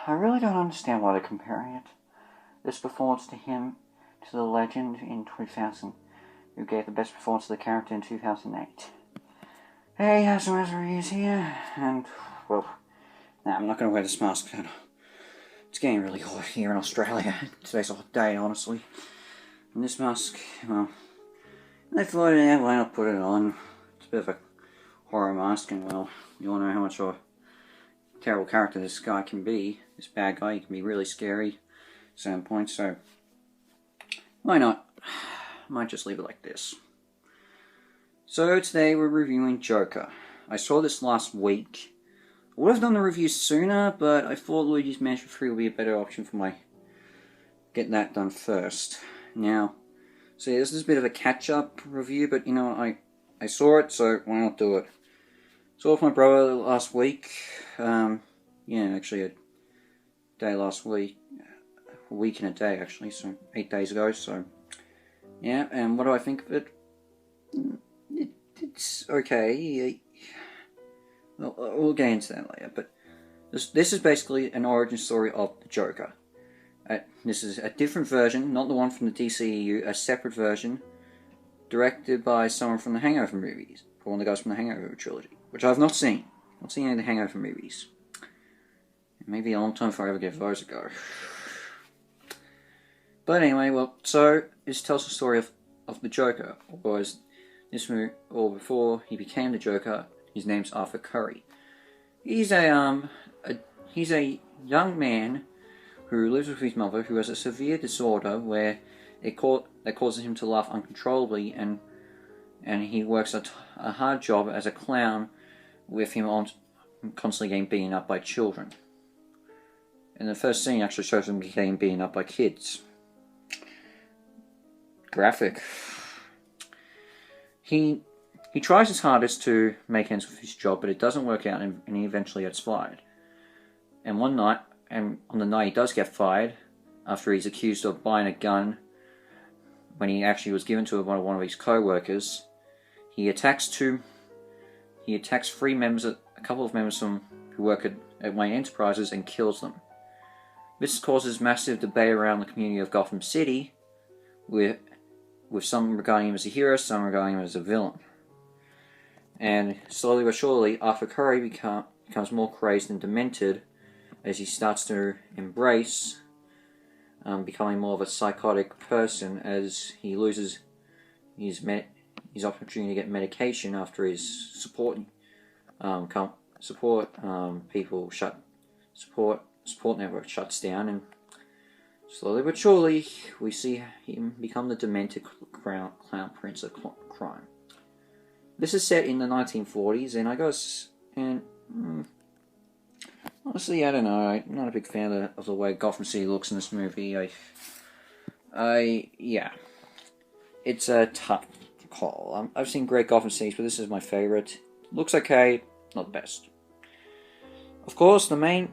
I really don't understand why they're comparing it. This performance to him, to the legend in 2000, who gave the best performance of the character in 2008. Hey, have some reviews here, and, well, I'm not going to wear this mask. It's getting really hot here in Australia. Today's a hot day, honestly. And this mask, well, they floated it out, why not put it on? It's a bit of a horror mask, and well, you all know how much of a terrible character this guy can be. This bad guy, he can be really scary at certain points, so why not? I might just leave it like this. So today we're reviewing Joker. I saw this last week. I would have done the review sooner, but I thought Luigi's Mansion 3 would be a better option for my getting that done first. Now, so yeah, this is a bit of a catch-up review, but you know, I saw it, so why not do it? Saw it with my brother last week. Yeah, actually a day last week. A week and a day, actually, so 8 days ago, so yeah, and what do I think of it? It's okay. Well, we'll get into that later, but this is basically an origin story of the Joker. This is a different version, not the one from the DCEU, a separate version, directed by someone from the Hangover movies, one of the guys from the Hangover trilogy, which I've not seen. Not seen any of the Hangover movies. Maybe a long time before I ever get those a go. But anyway, well, so this tells the story of the Joker, or as this movie, or before he became the Joker, his name's Arthur Curry. He's a young man who lives with his mother, who has a severe disorder where that causes him to laugh uncontrollably, and he works a hard job as a clown with him constantly getting beaten up by children. And the first scene actually shows him getting beaten up by kids. Graphic. He tries his hardest to make ends with his job, but it doesn't work out, and he eventually gets fired. And on the night he does get fired, after he's accused of buying a gun when he actually was given to one of his co-workers, he attacks a couple of members who work at Wayne Enterprises, and kills them. This causes massive debate around the community of Gotham City, with some regarding him as a hero, some regarding him as a villain. And slowly but surely, Arthur Curry becomes more crazed and demented as he starts to embrace becoming more of a psychotic person, as he loses his opportunity to get medication after his support network shuts down, and slowly but surely we see him become the demented clown prince of crime. This is set in the 1940s, and honestly, I don't know. I'm not a big fan of the way Gotham City looks in this movie. Yeah, it's a tough call. I've seen great Gotham Cities, but this is my favorite. Looks okay, not the best. Of course, the main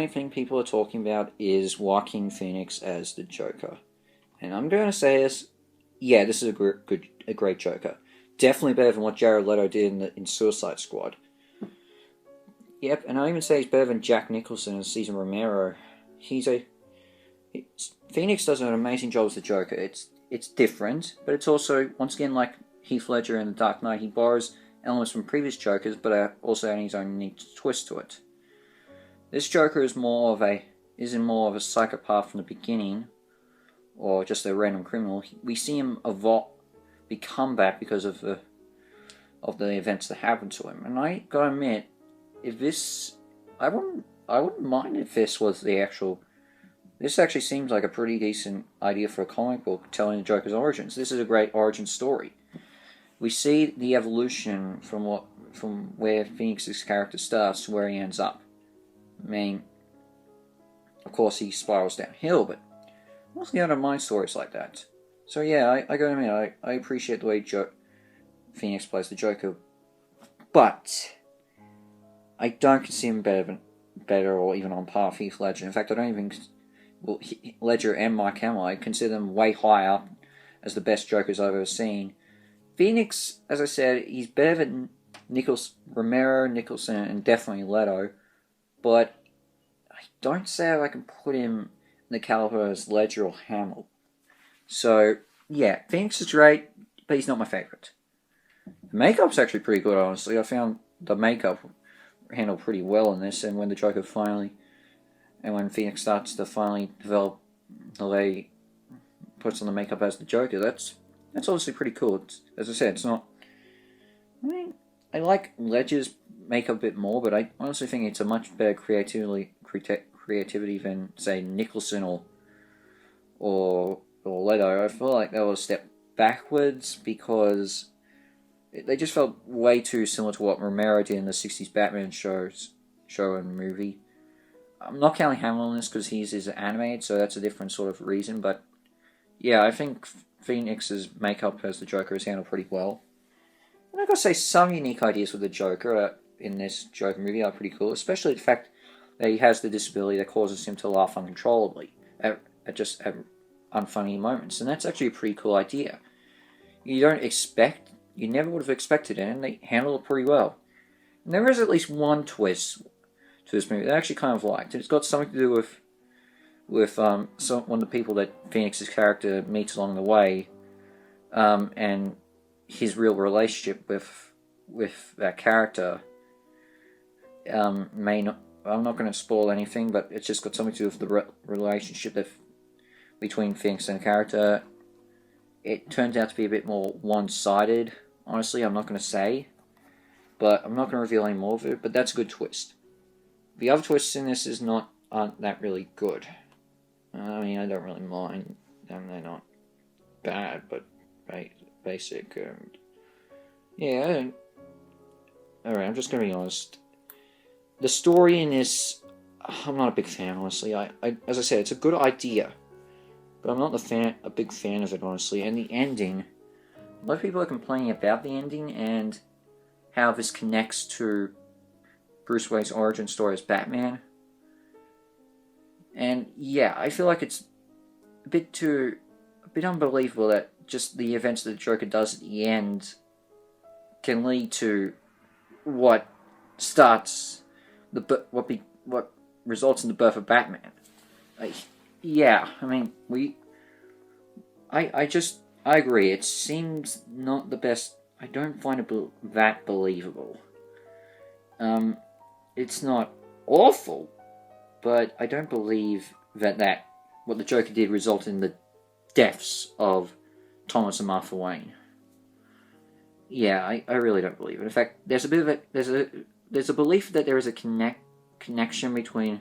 thing people are talking about is Joaquin Phoenix as the Joker, and I'm going to say this. Yeah, this is a great Joker. Definitely better than what Jared Leto did in Suicide Squad. Yep, and I even say he's better than Jack Nicholson as Cesar Romero. Phoenix does an amazing job as the Joker. It's different, but it's also, once again, like Heath Ledger in The Dark Knight, he borrows elements from previous Jokers, but also adding his own unique twist to it. This Joker isn't more of a psychopath from the beginning, or just a random criminal. We see him become that because of the events that happened to him. And I gotta admit, I wouldn't mind if this was the actual. This actually seems like a pretty decent idea for a comic book telling the Joker's origins. This is a great origin story. We see the evolution from where Phoenix's character starts to where he ends up. I mean, of course he spirals downhill, but mostly I don't mind stories like that. So yeah, I gotta admit, I appreciate the way Phoenix plays the Joker, but I don't consider him better or even on par with Heath Ledger. In fact, I don't even... Well, Ledger and Mark Hamill, I consider them way higher as the best Jokers I've ever seen. Phoenix, as I said, he's better than Romero, Nicholson, and definitely Leto, but I don't say I can put him in the caliber as Ledger or Hamill. So, yeah, Phoenix is great, but he's not my favourite. The makeup's actually pretty good, honestly. I found the makeup handled pretty well in this, and when the Joker finally, and when Phoenix starts to finally develop the way he puts on the makeup as the Joker, that's obviously pretty cool. As I said, it's not... I mean, I like Ledger's makeup a bit more, but I honestly think it's a much better creativity than, say, Nicholson or Leto. I feel like they were a step backwards because they just felt way too similar to what Romero did in the 60s Batman show and movie. I'm not counting Hamill in this because he's animated, so that's a different sort of reason, but yeah, I think Phoenix's makeup as the Joker is handled pretty well. And I gotta say, some unique ideas with the Joker in this Joker movie are pretty cool, especially the fact that he has the disability that causes him to laugh uncontrollably at unfunny moments, and that's actually a pretty cool idea. You never would have expected it, and they handle it pretty well. And there is at least one twist to this movie that I actually kind of liked. It's got something to do with one of the people that Phoenix's character meets along the way, and his real relationship with that character. I'm not going to spoil anything, but it's just got something to do with the relationship between Phoenix and the character. It turns out to be a bit more one-sided. Honestly, I'm not going to say, but I'm not going to reveal any more of it. But that's a good twist. The other twists in this aren't that really good. I mean, I don't really mind them. They're not bad, but basic. Yeah. Alright, I'm just going to be honest. The story in this, I'm not a big fan, honestly. As I said, it's a good idea, but I'm not a big fan of it, honestly. And the ending, a lot of people are complaining about the ending and how this connects to Bruce Wayne's origin story as Batman. And yeah, I feel like it's a bit unbelievable that just the events that the Joker does at the end can lead to what results in the birth of Batman. Yeah, I mean, I agree. It seems not the best. I don't find it that believable. It's not awful, but I don't believe that what the Joker did resulted in the deaths of Thomas and Martha Wayne. Yeah, I really don't believe it. In fact, there's a belief that there is a connection between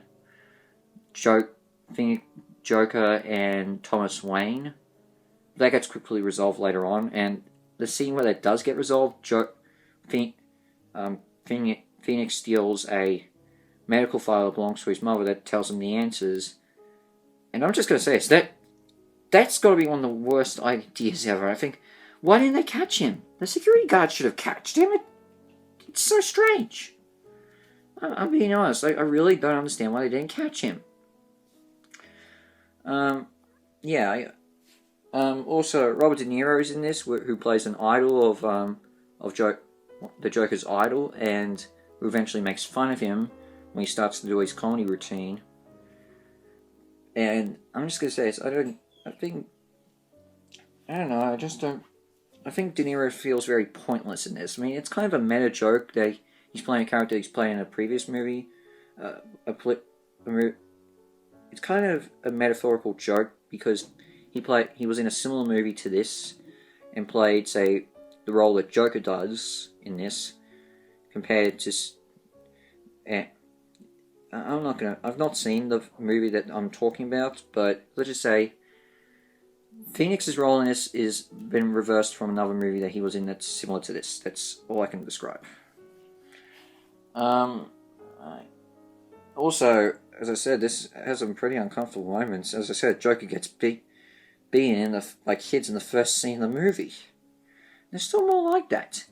Joker and Thomas Wayne. That gets quickly resolved later on, and the scene where that does get resolved, Phoenix steals a medical file that belongs to his mother that tells him the answers. And I'm just going to say this, that's got to be one of the worst ideas ever. I think, why didn't they catch him? The security guard should have catched him. It's so strange. I'm being honest. I really don't understand why they didn't catch him. Also, Robert De Niro is in this, who plays an idol of the Joker's idol, and who eventually makes fun of him when he starts to do his comedy routine. And I'm just gonna say this. I think De Niro feels very pointless in this. I mean, it's kind of a meta joke that he's playing a character he's playing in a previous movie. It's kind of a metaphorical joke because he was in a similar movie to this and played, say, the role that Joker does in this, compared to. I've not seen the movie that I'm talking about, but let's just say Phoenix's role in this is been reversed from another movie that he was in that's similar to this. That's all I can describe. Also, as I said, this has some pretty uncomfortable moments. As I said, Joker gets beaten like kids in the first scene of the movie. There's still more like that.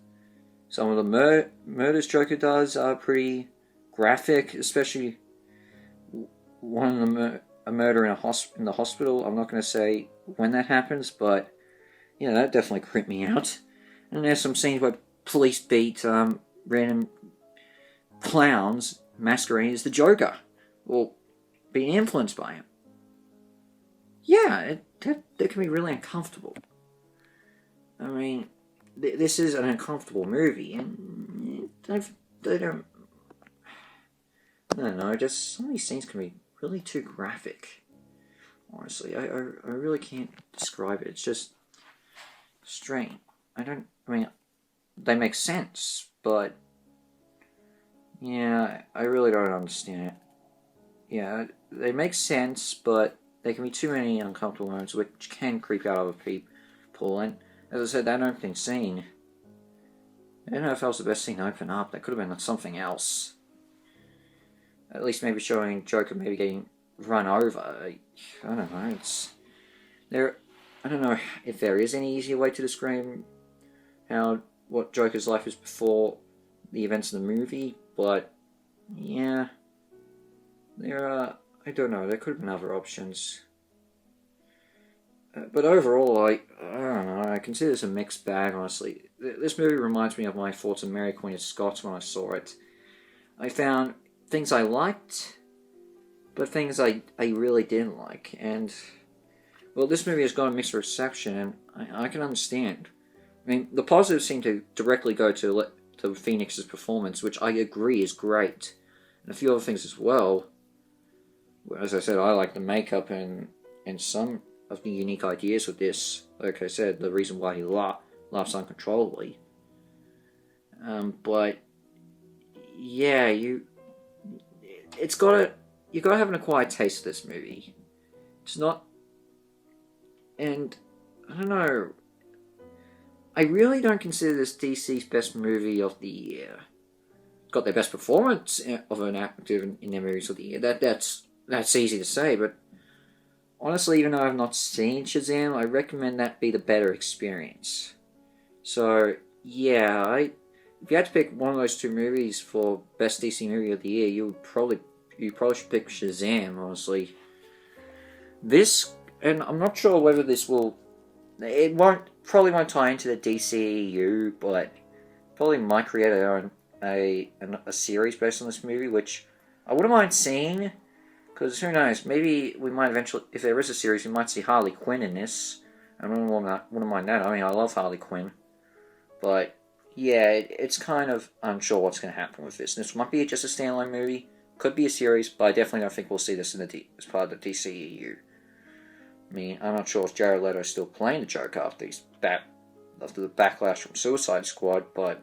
Some of the murders Joker does are pretty graphic, especially one of a murder in the hospital. I'm not going to say when that happens, but that definitely creeped me out. And there's some scenes where police beat random clowns masquerading as the Joker. Well, being influenced by him. Yeah, that can be really uncomfortable. I mean, this is an uncomfortable movie, and they don't. I don't know. Just some of these scenes can be really too graphic. Honestly, I really can't describe it. It's just strange. I mean, they make sense, but yeah, I really don't understand it. Yeah, they make sense, but there can be too many uncomfortable moments which can creep out other people. And as I said, that opening scene, I don't know if that was the best scene to open up. That could have been something else. At least maybe showing Joker maybe getting run over. I don't know. It's there. I don't know if there is any easier way to describe what Joker's life is before the events of the movie, but yeah, there are. I don't know. There could have been other options. But overall, I don't know. I consider this a mixed bag, honestly. This movie reminds me of my thoughts on Mary Queen of Scots when I saw it. I found things I liked, but things I really didn't like. And, well, this movie has got a mixed reception, and I can understand. I mean, the positives seem to directly go to Phoenix's performance, which I agree is great. And a few other things as well. As I said, I like the makeup and some of the unique ideas with this. Like I said, the reason why he laughs uncontrollably. But yeah, you gotta have an acquired taste of this movie. It's not, and I don't know. I really don't consider this DC's best movie of the year. It's got their best performance of an actor in their movies of the year. That's easy to say, but honestly, even though I've not seen Shazam, I recommend that be the better experience. So, yeah, if you had to pick one of those two movies for best DC movie of the year, you probably should pick Shazam, honestly. And I'm not sure whether it probably won't tie into the DCEU, but probably might create a series based on this movie, which I wouldn't mind seeing. Because who knows, maybe we might eventually, if there is a series, we might see Harley Quinn in this. I wouldn't mind that. I mean, I love Harley Quinn. But, yeah, it's kind of unsure what's going to happen with this. This might be just a standalone movie. Could be a series, but I definitely don't think we'll see this as part of the DCEU. I mean, I'm not sure if Jared Leto is still playing the Joker after the backlash from Suicide Squad, but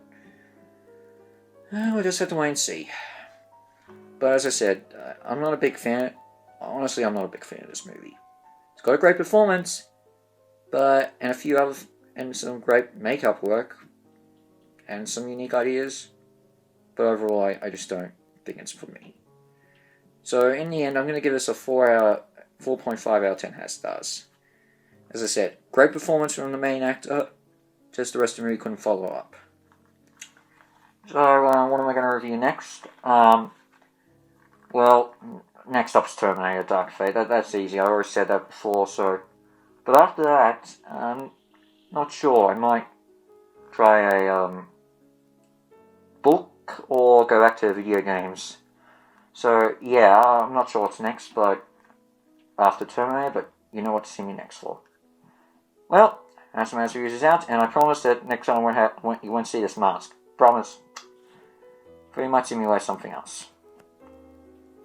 we'll just have to wait and see. But as I said, I'm not a big fan. Honestly, I'm not a big fan of this movie. It's got a great performance, and some great makeup work, and some unique ideas. But overall, I just don't think it's for me. So in the end, I'm going to give this a 4.5 out of 10 stars. As I said, great performance from the main actor. Just the rest of the movie couldn't follow up. So what am I going to review next? Well, next up is Terminator Dark Fate. That's easy. I already said that before. But after that, not sure. I might try a book or go back to video games. So yeah, I'm not sure what's next, but after Terminator, but you know what to see me next for. Well, Handsome Man's Reviews is out, and I promise that next time you won't see this mask. Promise. But you might see me wear something else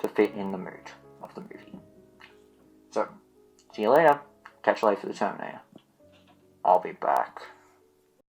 to fit in the mood of the movie. So, see you later. Catch you later for the Terminator. I'll be back.